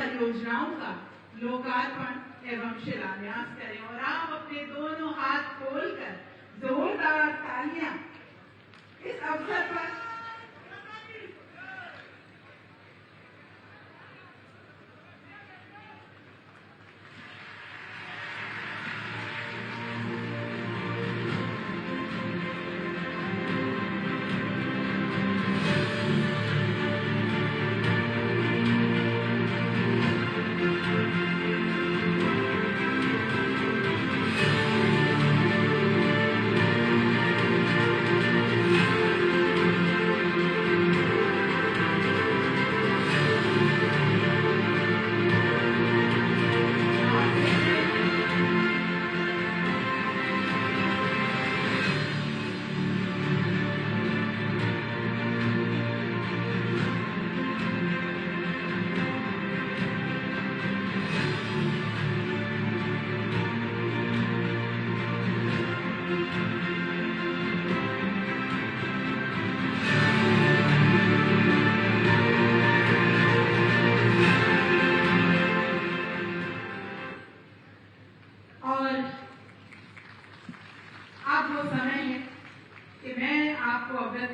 परियोजनाओं का लोकार्पण एवं शिलान्यास करें और आप अपने दोनों हाथ खोलकर जोरदार तालियां इस अवसर पर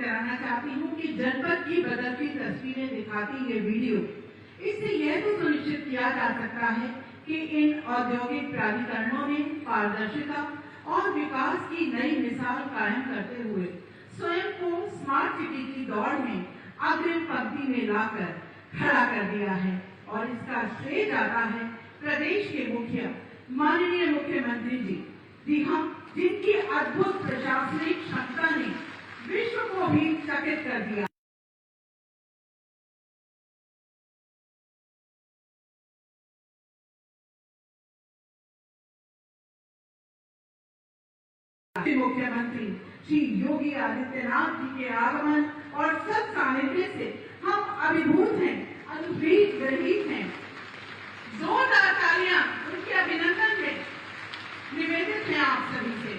कराना चाहती हूँ कि जनपद की बदलती तस्वीरें दिखाती ये वीडियो, इससे यह तो सुनिश्चित किया जा सकता है कि इन औद्योगिक प्राधिकरणों ने पारदर्शिता और विकास की नई मिसाल कायम करते हुए स्वयं को स्मार्ट सिटी की दौड़ में अग्रिम पंक्ति में लाकर खड़ा कर दिया है। और इसका श्रेय जाता है प्रदेश के मुखिया माननीय मुख्यमंत्री जी हाँ, जिनकी अद्भुत प्रशासनिक क्षमता ने विश्व को भी चकित कर दिया। मुख्यमंत्री श्री योगी आदित्यनाथ जी के आगमन और सत सानिध्य से हम अभिभूत हैं, अनुग्रहित ग्रहित हैं। जोरदार तालियां उनके अभिनंदन में निवेदित हैं आप सभी से।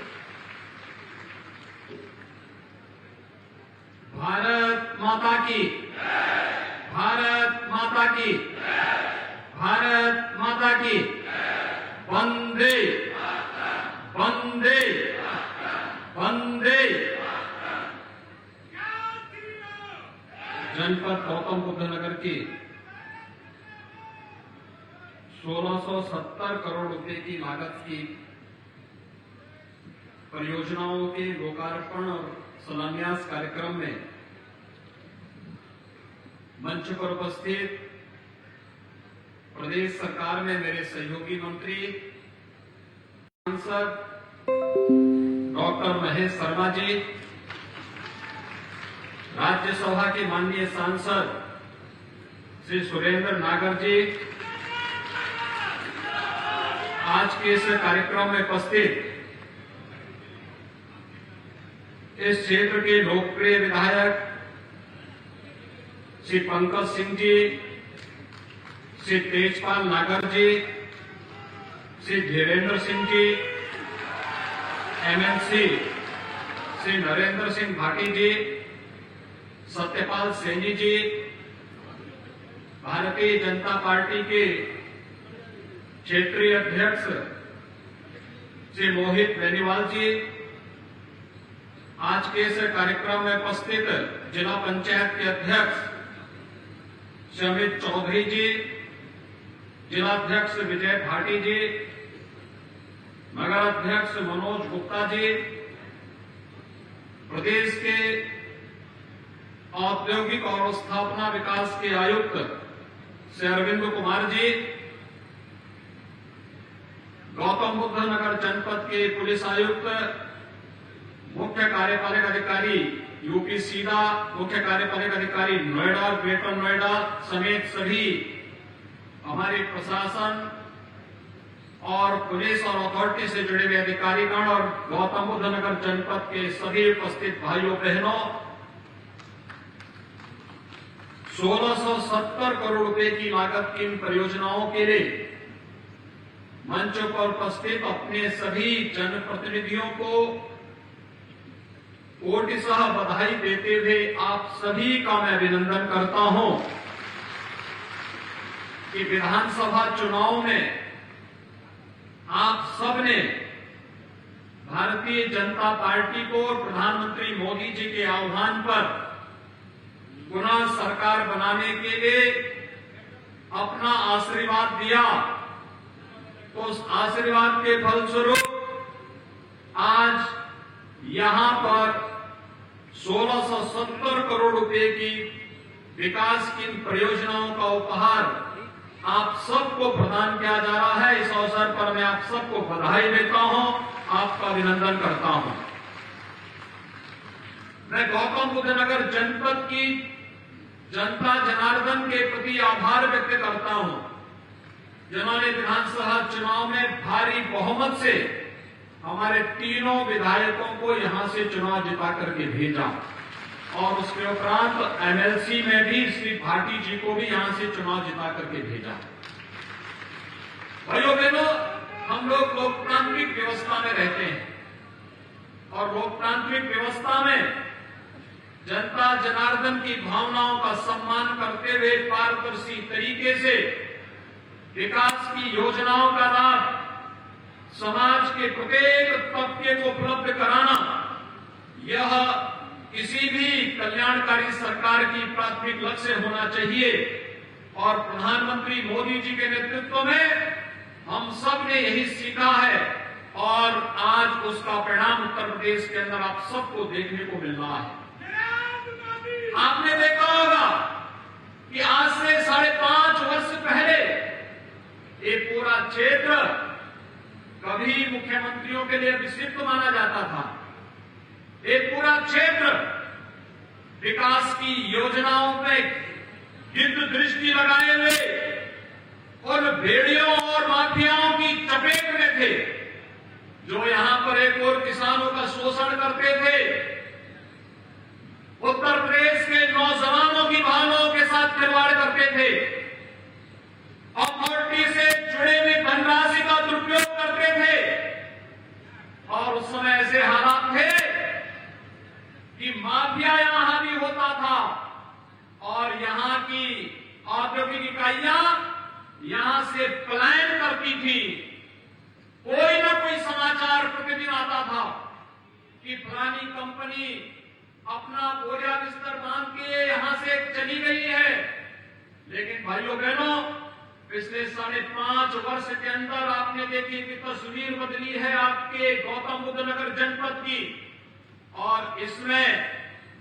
भारत माता की, भारत माता की, भारत माता की, वंदे वंदे वंदे। जनपद गौतम बुद्ध नगर की 1670 करोड़ रुपए की लागत की परियोजनाओं के लोकार्पण और शिलान्यास कार्यक्रम में मंच पर उपस्थित प्रदेश सरकार में मेरे सहयोगी मंत्री सांसद डॉक्टर महेश शर्मा जी, राज्यसभा के माननीय सांसद श्री सुरेंद्र नागर जी, आज के इस कार्यक्रम में उपस्थित इस क्षेत्र के लोकप्रिय विधायक श्री पंकज सिंह जी, श्री तेजपाल नागर जी, श्री धीरेन्द्र सिंह जी, एमएनसी श्री नरेंद्र सिंह भाटी जी, सत्यपाल सैनी जी, भारतीय जनता पार्टी के क्षेत्रीय अध्यक्ष श्री मोहित बेनीवाल जी, आज के इस कार्यक्रम में उपस्थित जिला पंचायत के अध्यक्ष श्री अमित चौधरी जी, जिलाध्यक्ष विजय भाटी जी, नगर अध्यक्ष मनोज गुप्ता जी, प्रदेश के औद्योगिक और स्थापना विकास के आयुक्त श्री अरविंद कुमार जी, गौतम बुद्ध नगर जनपद के पुलिस आयुक्त, मुख्य कार्यपालक अधिकारी यूपी सीधा, मुख्य कार्यपालक अधिकारी नोएडा और ग्रेटर नोएडा समेत सभी हमारे प्रशासन और पुलिस और अथॉरिटी से जुड़े हुए अधिकारीगण और गौतम बुद्ध नगर जनपद के सभी उपस्थित भाइयों बहनों, 1670 करोड़ रुपए की लागत की इन परियोजनाओं के लिए मंच पर उपस्थित अपने सभी जनप्रतिनिधियों को कोटिशः बधाई देते हुए आप सभी का मैं अभिनंदन करता हूं। कि विधानसभा चुनाव में आप सबने भारतीय जनता पार्टी को और प्रधानमंत्री मोदी जी के आह्वान पर पुनः सरकार बनाने के लिए अपना आशीर्वाद दिया। तो उस आशीर्वाद के फलस्वरूप आज यहां पर 1670 करोड़ रुपए की विकास की परियोजनाओं का उपहार आप सबको प्रदान किया जा रहा है। इस अवसर पर मैं आप सबको बधाई देता हूं, आपका अभिनंदन करता हूं। मैं गौतम बुद्ध नगर जनपद की जनता जनार्दन के प्रति आभार व्यक्त करता हूं, जिन्होंने विधानसभा चुनाव में भारी बहुमत से हमारे तीनों विधायकों को यहां से चुनाव जिता करके भेजा और उसके उपरांत एमएलसी में भी श्री भाटी जी को भी यहां से चुनाव जिता करके भेजा। भाइयों बहनों, हम लोग लोकतांत्रिक व्यवस्था में रहते हैं और लोकतांत्रिक व्यवस्था में जनता जनार्दन की भावनाओं का सम्मान करते हुए पारदर्शी तरीके से विकास की योजनाओं का लाभ समाज के प्रत्येक तबके को उपलब्ध कराना, यह किसी भी कल्याणकारी सरकार की प्राथमिक लक्ष्य होना चाहिए। और प्रधानमंत्री मोदी जी के नेतृत्व में हम सब ने यही सीखा है और आज उसका परिणाम उत्तर प्रदेश के अंदर आप सबको देखने को मिल रहा है। आपने देखा होगा कि आज से 5.5 वर्ष पहले ये पूरा क्षेत्र कभी मुख्यमंत्रियों के लिए विक्षिप्त माना जाता था। ये पूरा क्षेत्र विकास की योजनाओं पे गिद्ध दृष्टि लगाए हुए और भेड़ियों और माफियाओं की चपेट में थे, जो यहां पर एक और किसानों का शोषण करते थे। उत्तर प्रदेश के नौजवानों की भावनाओं के साथ खिलवाड़ करते थे, अथॉरिटी से जुड़े हुए धनराशि का दुरुपयोग करते थे और उस समय ऐसे हालात थे कि माफिया यहां हावी होता था और यहां की औद्योगिक इकाइयां यहां से पलायन करती थी। कोई न कोई समाचार प्रतिदिन आता था कि फलानी कंपनी अपना बोरिया बिस्तर बांध के यहां से चली गई है। लेकिन भाइयों बहनों, पिछले 5.5 वर्ष के अंदर आपने देखी कि तस्वीर बदली है आपके गौतम बुद्ध नगर जनपद की, और इसमें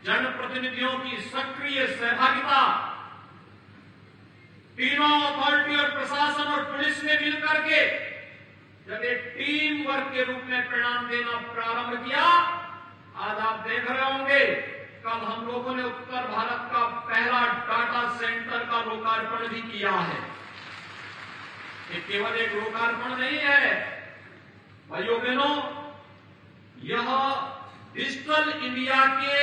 जनप्रतिनिधियों की सक्रिय सहभागिता, तीनों अथॉरिटी और प्रशासन और पुलिस ने मिलकर के जब एक टीम वर्क के रूप में परिणाम देना प्रारंभ किया, आज आप देख रहे होंगे कल हम लोगों ने उत्तर भारत का पहला डाटा सेंटर का लोकार्पण भी किया है। ये केवल एक लोकार्पण नहीं है भाइयों बहनों, यह डिजिटल इंडिया के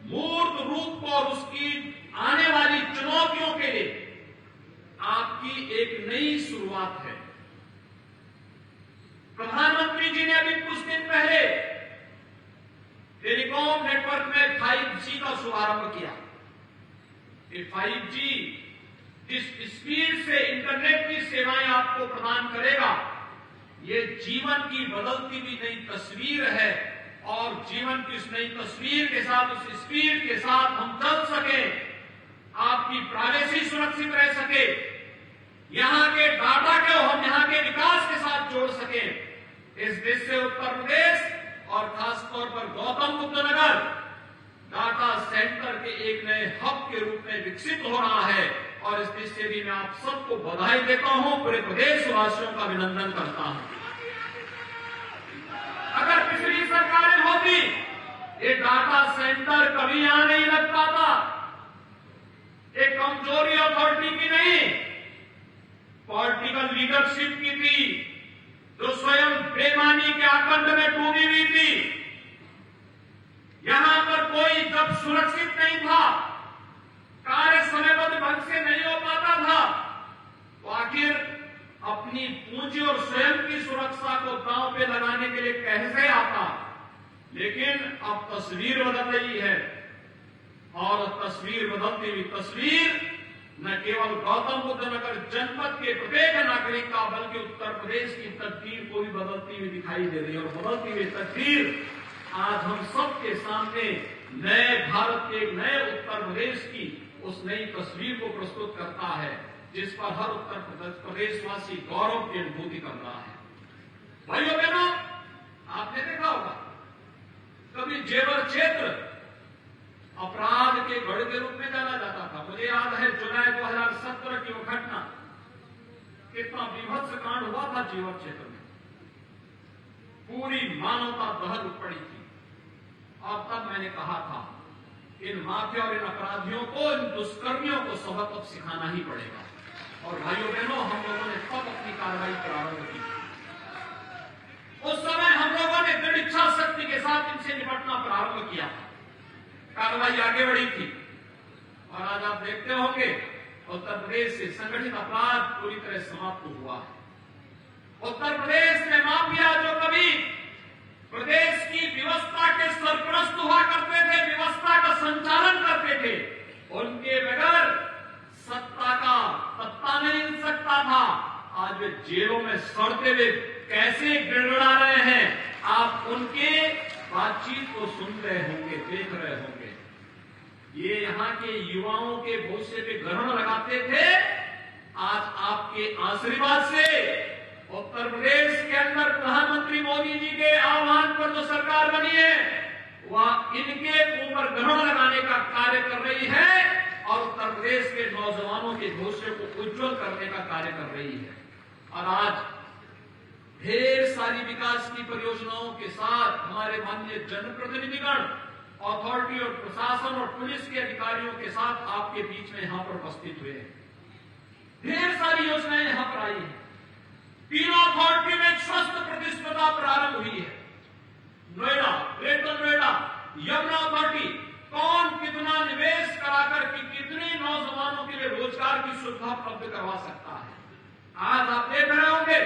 मूर्त रूप और उसकी आने वाली चुनौतियों के लिए आपकी एक नई शुरुआत है। प्रधानमंत्री जी ने अभी कुछ दिन पहले टेलीकॉम नेटवर्क में 5G का शुभारंभ किया। ये 5G जिस स्पीड से इंटरनेट की सेवाएं आपको प्रदान करेगा, ये जीवन की बदलती हुई नई तस्वीर है और जीवन की उस नई तस्वीर के साथ, उस स्पीड के साथ हम चल सके, आपकी प्राइवेसी सुरक्षित रह सके, यहां के डाटा को हम यहां के विकास के साथ जोड़ सके। इस देश से उत्तर प्रदेश और खासतौर पर गौतम बुद्ध नगर डाटा सेंटर के एक नए हब के रूप में विकसित हो रहा है और इस देश से भी मैं आप सबको बधाई देता हूं, पूरे प्रदेशवासियों का अभिनंदन करता हूं। अगर पिछली सरकारें होती, ये डाटा सेंटर कभी यहां नहीं लग पाता। एक कमजोरी अथॉरिटी की नहीं, पॉलिटिकल लीडरशिप की थी, जो स्वयं बेईमानी के आकंठ में डूबी हुई थी। यहां पर कोई जब सुरक्षित नहीं था, कार्य समयबद्ध ढंग से नहीं हो पाता था, तो आखिर अपनी पूंजी और स्वयं की सुरक्षा को दांव पे लगाने के लिए कैसे आता। लेकिन अब तस्वीर बदल रही है और तस्वीर बदलती हुई तस्वीर न केवल गौतम बुद्ध नगर जनपद के प्रत्येक नागरिक का बल्कि उत्तर प्रदेश की तकदीर को भी बदलती हुई दिखाई दे रही है। और बदलती हुई तकदीर आज हम सबके सामने नए भारत के नए उत्तर प्रदेश की उस नई तस्वीर को प्रस्तुत करता है, जिस पर हर उत्तर प्रदेशवासी गौरव की अनुभूति कर रहा है। भाइयों बहनों, आपने देखा होगा कभी जेवर क्षेत्र अपराध के गढ़ के रूप में जाना जाता था। मुझे याद है जुलाई 2017 की वो घटना, कितना विभत्स कांड हुआ था जेवर क्षेत्र में, पूरी मानवता दहल पड़ी थी। और तब मैंने कहा था इन माफिया और इन अपराधियों को, इन दुष्कर्मियों को सबक अब सिखाना ही पड़ेगा। और भाइयों बहनों, हम लोगों ने तब अपनी कार्रवाई प्रारंभ की। उस समय हम लोगों ने दृढ़ इच्छा शक्ति के साथ इनसे निपटना प्रारंभ किया, कार्रवाई आगे बढ़ी थी। और आज आप देखते होंगे उत्तर प्रदेश से संगठित अपराध पूरी तरह समाप्त हुआ है। उत्तर प्रदेश में माफिया जो कभी प्रदेश की व्यवस्था के सरपरस्त हुआ करते थे, व्यवस्था का संचालन करते थे, उनके बगैर सत्ता का पत्ता नहीं हिल सकता था। आज वे जेलों में सड़ते हुए कैसे गिड़गिड़ा रहे हैं, आप उनके बातचीत को सुन रहे होंगे, देख रहे होंगे। ये यहाँ के युवाओं के भविष्य पे ग्रहण लगाते थे। आज आपके आशीर्वाद से उत्तर प्रदेश के अंदर प्रधानमंत्री मोदी जी के आह्वान पर जो सरकार बनी है, वह इनके ऊपर ग्रहण लगाने का कार्य कर रही है और उत्तर प्रदेश के नौजवानों के भविष्य को उज्जवल करने का कार्य कर रही है। और आज ढेर सारी विकास की परियोजनाओं के साथ हमारे माननीय जनप्रतिनिधिगण, अथॉरिटी और प्रशासन और पुलिस के अधिकारियों के साथ आपके बीच में यहां पर उपस्थित हुए हैं। ढेर सारी योजनाएं यहां पर आई हैं। तीनों अथॉरिटी में एक स्वस्थ प्रतिस्पर्धा प्रारंभ हुई है। नोएडा, ग्रेटर नोएडा, यमुना अथॉरिटी कौन कितना निवेश कराकर के कितने नौजवानों के लिए रोजगार की सुविधा उपलब्ध करवा सकता है। आज आप देख रहे होंगे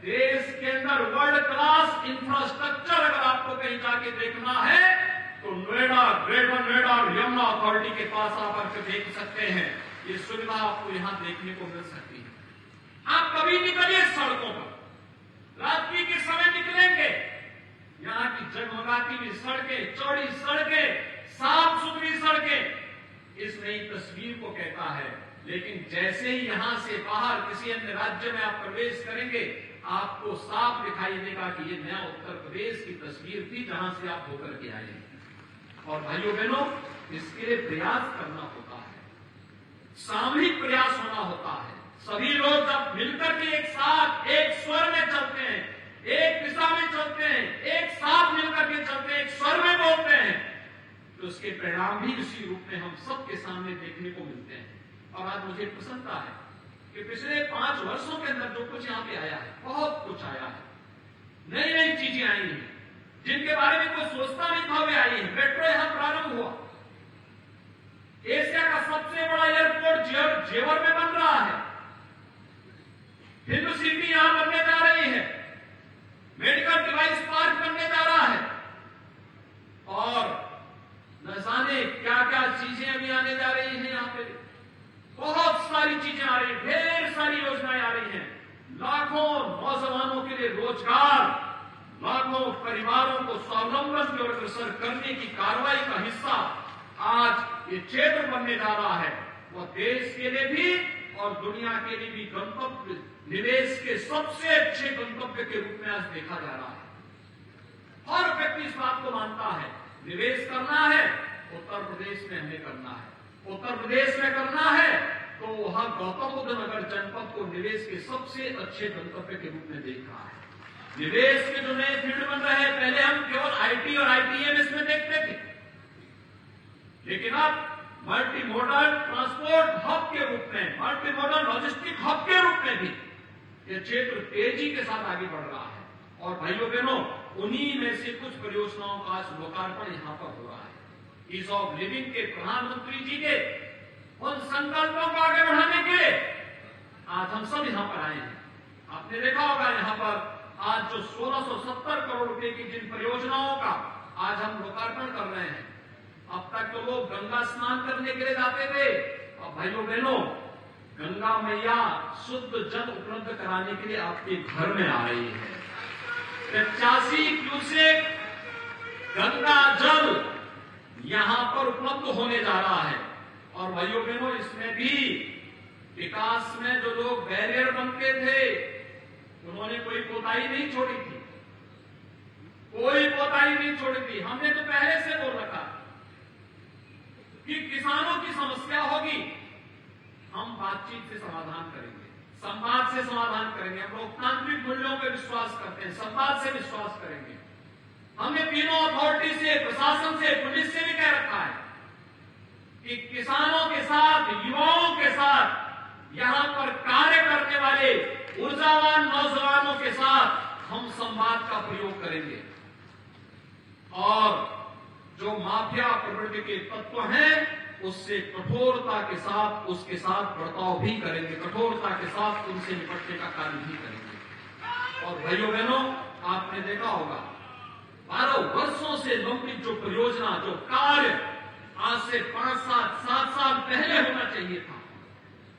देश के अंदर वर्ल्ड क्लास इंफ्रास्ट्रक्चर अगर आपको कहीं जाके देखना है तो नोएडा, ग्रेटर नोएडा और यमुना अथॉरिटी के पास आप आकर देख सकते हैं। ये सुविधा आपको यहां देखने को मिल सकती है। आप कभी निकलिए सड़कों पर, रात्रि के समय निकलेंगे, यहाँ की जगमगाती हुई सड़कें, चौड़ी सड़कें, साफ सुथरी सड़कें इस नई तस्वीर को कहता है। लेकिन जैसे ही यहां से बाहर किसी अन्य राज्य में आप प्रवेश करेंगे, आपको साफ दिखाई देगा कि ये नया उत्तर प्रदेश की तस्वीर थी जहां से आप होकर के आए हैं। और भाइयों बहनों, इसके लिए प्रयास करना होता है, सामूहिक प्रयास होना होता है। सभी लोग जब मिलकर के एक साथ एक स्वर में चलते हैं, एक दिशा में चलते हैं, एक साथ मिलकर के चलते हैं, एक स्वर में बोलते हैं, तो उसके परिणाम भी इसी रूप में हम सबके सामने देखने को मिलते हैं। और आज मुझे प्रसन्नता है कि पिछले 5 वर्षों के अंदर जो कुछ यहाँ पे आया है, बहुत कुछ आया है। नई नई चीजें आई हैं जिनके बारे में कोई सोचता नहीं था, वे आई है। मेट्रो यहां प्रारंभ हुआ, एशिया का सबसे बड़ा एयरपोर्ट जेवर में बन रहा है, हिंदू सिटी यहां बनने जा रही है, मेडिकल डिवाइस पार्क बनने जा रहा है, और न जाने क्या क्या चीजें अभी आने जा रही हैं। यहाँ पे बहुत सारी चीजें आ रही हैं, ढेर सारी योजनाएं आ रही हैं। लाखों नौजवानों के लिए रोजगार, लाखों परिवारों को स्वावलंबन की ओर अग्रसर करने की कार्रवाई का हिस्सा आज ये क्षेत्र बनने जा रहा है। वह देश के लिए भी और दुनिया के लिए भी गंतव्य, निवेश के सबसे अच्छे गंतव्य के रूप में आज देखा जा रहा है। हर व्यक्ति इस बात को मानता है, निवेश करना है उत्तर प्रदेश में हमें करना है। उत्तर प्रदेश में करना है तो वहां गौतम बुद्ध नगर जनपद को निवेश के सबसे अच्छे गंतव्य के रूप में देख रहा है। निवेश के जो नए फील्ड बन रहे हैं, पहले हम केवल आईटी और आईटीएमएस में देखते थे, लेकिन अब मल्टी मॉडल ट्रांसपोर्ट हब के रूप में, मल्टी मॉडल लॉजिस्टिक हब के रूप में भी यह क्षेत्र तेजी के साथ आगे बढ़ रहा है। और भाइयों बहनों, उन्हीं में से कुछ परियोजनाओं का आज लोकार्पण यहां पर हो रहा है। ईज ऑफ लिविंग के प्रधानमंत्री जी के उन संकल्पों को आगे बढ़ाने के लिए आज हम सब यहां पर आए हैं। आपने देखा होगा यहाँ पर आज जो 1670 करोड़ रुपए की जिन परियोजनाओं का आज हम लोकार्पण कर रहे हैं। अब तक तो लोग गंगा स्नान करने के लिए जाते थे, और भाइयों बहनों गंगा मैया शुद्ध जल उपलब्ध कराने के लिए आपके घर में आ रही है। 85 क्यूसेक गंगा जल यहां पर उपलब्ध होने जा रहा है। और भाइयों बहनों, इसमें भी विकास में जो लोग बैरियर बनते थे उन्होंने कोई कोताही नहीं छोड़ी थी, कोई कोताही नहीं छोड़ी थी। हमने तो पहले से बोल रखा कि किसानों की समस्या होगी, हम बातचीत से समाधान करेंगे, संवाद से समाधान करेंगे। हम लोकतांत्रिक मूल्यों पर विश्वास करते हैं, संवाद से विश्वास करेंगे। हमने तीनों अथॉरिटी से, प्रशासन से, पुलिस से भी कह रखा है कि किसानों के साथ, युवाओं के साथ, यहां पर कार्य करने वाले ऊर्जावान नौजवानों के साथ हम संवाद का प्रयोग करेंगे। और जो माफिया प्रवृत्ति के तत्व हैं उससे कठोरता के साथ उसके साथ बर्ताव भी करेंगे, कठोरता के साथ उनसे निपटने का कार्य भी करेंगे। और भाइयों बहनों, आपने देखा होगा 12 वर्षों से लंबित जो परियोजना, जो कार्य आज से 5-7 साल पहले होना चाहिए था,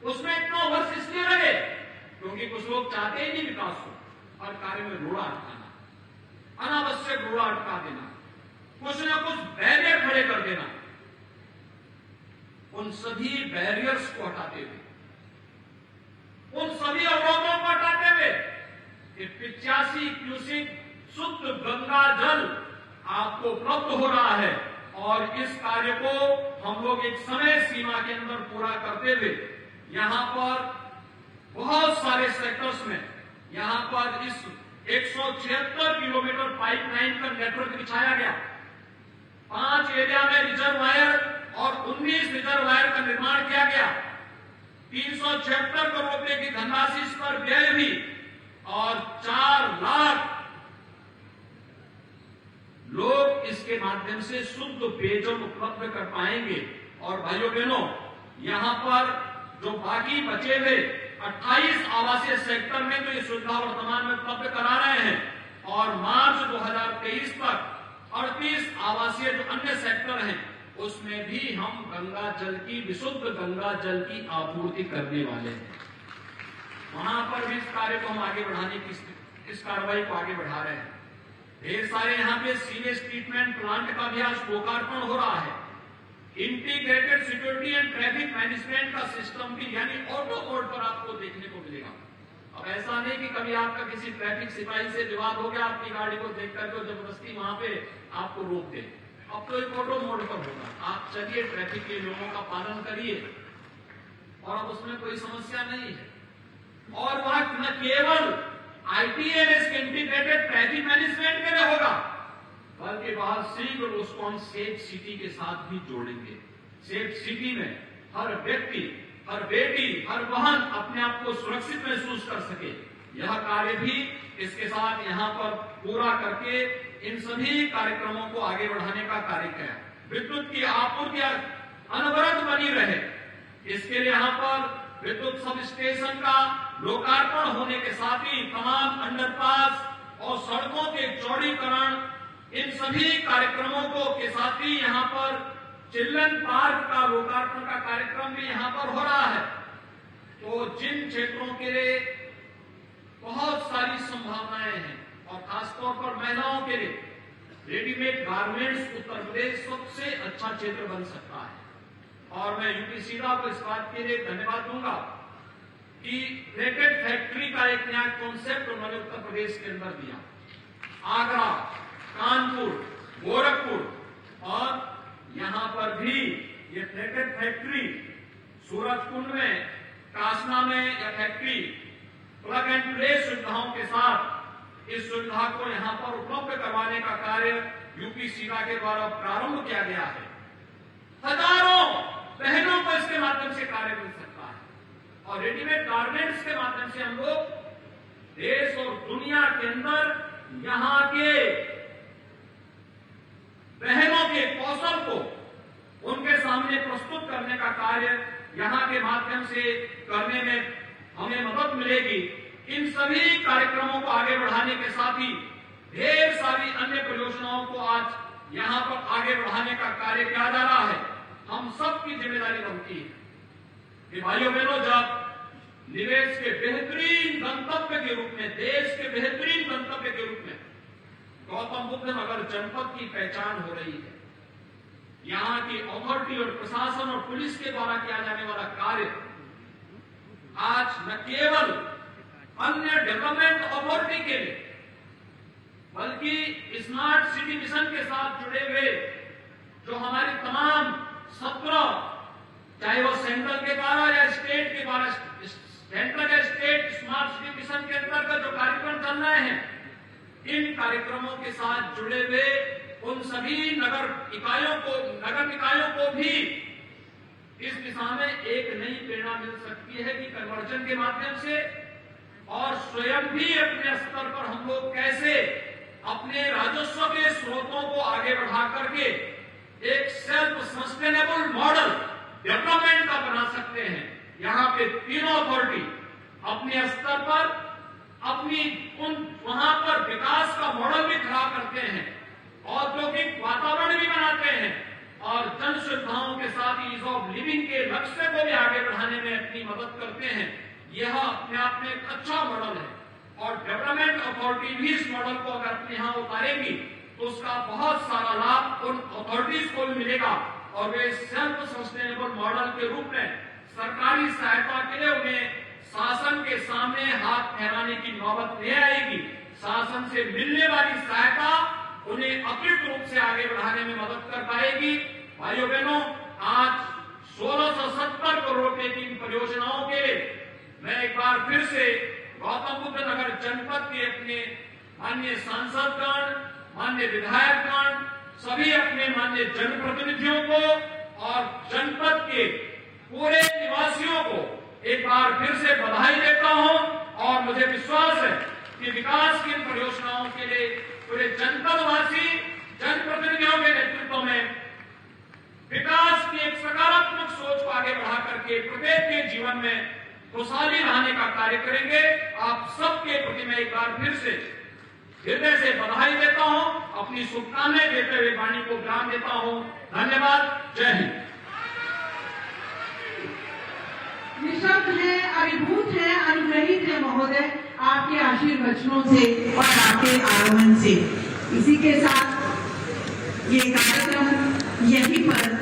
उसमें इतना वर्ष इसलिए लगे क्योंकि कुछ लोग चाहते ही नहीं विकास हो। हर कार्य में रोड़ा अटकाना, अनावश्यक रोड़ा अटका देना, कुछ ना कुछ बैरियर खड़े कर देना। उन सभी बैरियर्स को हटाते हुए, उन सभी अवरोधों को हटाते हुए 85 क्यूसेक शुद्ध गंगा जल आपको उपलब्ध हो रहा है। और इस कार्य को हम लोग एक समय सीमा के अंदर पूरा करते हुए यहां पर बहुत सारे सेक्टर्स में, यहां पर इस 176 किलोमीटर पाइपलाइन का नेटवर्क बिछाया गया। 5 एरिया में रिजर्वायर और 19 रिजर्वायर का निर्माण किया गया। 376 करोड़ रुपए की धनराशि इस पर व्यय हुई और 4 लाख लोग इसके माध्यम से शुद्ध पेयजल उपलब्ध कर पाएंगे। और भाइयों बहनों, यहां पर जो बाकी बचे हुए 28 आवासीय सेक्टर में तो ये सुविधा वर्तमान में उपलब्ध करा रहे हैं। और मार्च 2023 तक 38 आवासीय जो अन्य सेक्टर हैं उसमें भी हम गंगा जल की, विशुद्ध गंगा जल की आपूर्ति करने वाले हैं। वहां पर भी इस कार्य को हम आगे बढ़ाने की, इस कार्रवाई को आगे बढ़ा रहे हैं। ढेर सारे यहाँ पे सीवेज ट्रीटमेंट प्लांट का भी आज लोकार्पण हो रहा है। Integrated security and traffic management का सिस्टम भी, यानी ऑटो मोड पर आपको देखने को मिलेगा। अब ऐसा नहीं कि कभी आपका किसी ट्रैफिक सिपाही से विवाद हो गया, आपकी गाड़ी को देख करके जबरदस्ती वहां पे आपको रोक दे। अब तो एक ऑटो मोड पर होगा, आप चलिए, ट्रैफिक के नियमों का पालन करिए और अब उसमें कोई समस्या नहीं है। और वह न केवल ITMS के इंटीग्रेटेड ट्रैफिक मैनेजमेंट के लिए होगा, बल्कि बाहर शीघ्र उसको हम सेफ सिटी के साथ भी जोड़ेंगे। सेफ सिटी में हर व्यक्ति, हर बेटी, हर वाहन अपने आप को सुरक्षित महसूस कर सके, यह कार्य भी इसके साथ यहां पर पूरा करके इन सभी कार्यक्रमों को आगे बढ़ाने का कार्य किया। विद्युत की आपूर्ति अनवरत बनी रहे, इसके लिए यहां पर विद्युत सब स्टेशन का लोकार्पण होने के साथ ही तमाम अंडरपास और सड़कों के चौड़ीकरण, इन सभी कार्यक्रमों को के साथ ही यहां पर चिल्ड्रन पार्क का लोकार्पण का कार्यक्रम भी यहां पर हो रहा है। तो जिन क्षेत्रों के लिए बहुत सारी संभावनाएं हैं और खासतौर पर महिलाओं के लिए रेडीमेड गारमेंट्स उत्तर प्रदेश सबसे अच्छा क्षेत्र बन सकता है। और मैं यूपी सीधा को इस बात के लिए धन्यवाद दूंगा कि रैकेट फैक्ट्री का एक नया कॉन्सेप्ट उन्होंने उत्तर प्रदेश के अंदर दिया। आगरा, कानपुर, गोरखपुर और यहां पर भी ये रैकेट फैक्ट्री सूरजकुंड में, कासना में यह फैक्ट्री प्लग एंड प्ले सुविधाओं के साथ इस सुविधा को यहां पर उपलब्ध करवाने का कार्य यूपी सीधा के द्वारा प्रारंभ किया गया है। हजारों बहनों को इसके माध्यम से कार्य मिल सकता है और रेडीमेड गारमेंट्स के माध्यम से हम लोग देश और दुनिया के अंदर यहां के बहनों के कौशल को उनके सामने प्रस्तुत करने का कार्य यहां के माध्यम से करने में हमें मदद मिलेगी। इन सभी कार्यक्रमों को आगे बढ़ाने के साथ ही ढेर सारी अन्य परियोजनाओं को आज यहां पर आगे बढ़ाने का कार्य किया जा रहा है। हम सबकी जिम्मेदारी बनती है कि भाइयों बहनों, जब निवेश के बेहतरीन गंतव्य के रूप में, देश के बेहतरीन गंतव्य के रूप में गौतम बुद्ध नगर जनपद की पहचान हो रही है। यहाँ की अथॉरिटी और प्रशासन और पुलिस के द्वारा किया जाने वाला कार्य आज न केवल अन्य डेवलपमेंट अथॉरिटी के लिए बल्कि स्मार्ट सिटी मिशन के साथ जुड़े हुए जो हमारी तमाम 17, चाहे वो सेंट्रल के द्वारा या स्टेट के द्वारा, सेंट्रल या स्टेट स्मार्ट सिटी मिशन के अंतर्गत जो कार्यक्रम चल रहे हैं, इन कार्यक्रमों के साथ जुड़े हुए उन सभी नगर निकायों को भी इस दिशा में एक नई प्रेरणा मिल सकती है कि कन्वर्जन के माध्यम से और स्वयं भी अपने स्तर पर हम लोग कैसे अपने राजस्व के स्रोतों को आगे बढ़ा करके एक सेल्फ सस्टेनेबल मॉडल डेवलपमेंट का बना सकते हैं। यहाँ पे तीनों अथॉरिटी अपने स्तर पर वहां पर विकास का मॉडल भी खड़ा करते हैं, औद्योगिक वातावरण भी बनाते हैं और जन सुविधाओं के साथ ईज ऑफ लिविंग के लक्ष्य को भी आगे बढ़ाने में अपनी मदद करते हैं। यह अपने आप में एक अच्छा मॉडल है और डेवलपमेंट अथॉरिटी भी इस मॉडल को अगर अपने यहाँ उतारेगी तो उसका बहुत सारा लाभ उन अथॉरिटीज को भी मिलेगा और वे सेल्फ सस्टेनेबल मॉडल के रूप में सरकारी सहायता के लिए उन्हें शासन के सामने हाथ फैलाने की नौबत नहीं आएगी। शासन से मिलने वाली सहायता उन्हें अतिरिक्त रूप से आगे बढ़ाने में मदद कर पाएगी। भाइयों बहनों, आज 1670 करोड़ रुपए की इन परियोजनाओं के लिए मैं एक बार फिर से गौतम बुद्ध नगर जनपद के अपने माननीय सांसदगण, माननीय विधायकगण, सभी अपने माननीय जनप्रतिनिधियों को और जनपद के पूरे निवासियों को एक बार फिर से बधाई देता हूं और मुझे विश्वास है कि विकास की इन परियोजनाओं के लिए पूरे जनपदवासी जनप्रतिनिधियों के नेतृत्व में विकास की एक सकारात्मक सोच को आगे बढ़ा करके प्रत्येक के जीवन में खुशहाली लाने का कार्य करेंगे। आप सबके प्रति मैं एक बार फिर से हृदय से बधाई देता हूं, अपनी शुभकामनाएं देते हुए वाणी को विराम देता हूं। धन्यवाद। जय हिंद। निशब्द है, अभिभूत है, अनुग्रहित है महोदय आपके आशीर्वचनों से और आपके आगमन से। इसी के साथ ये कार्यक्रम यहीं पर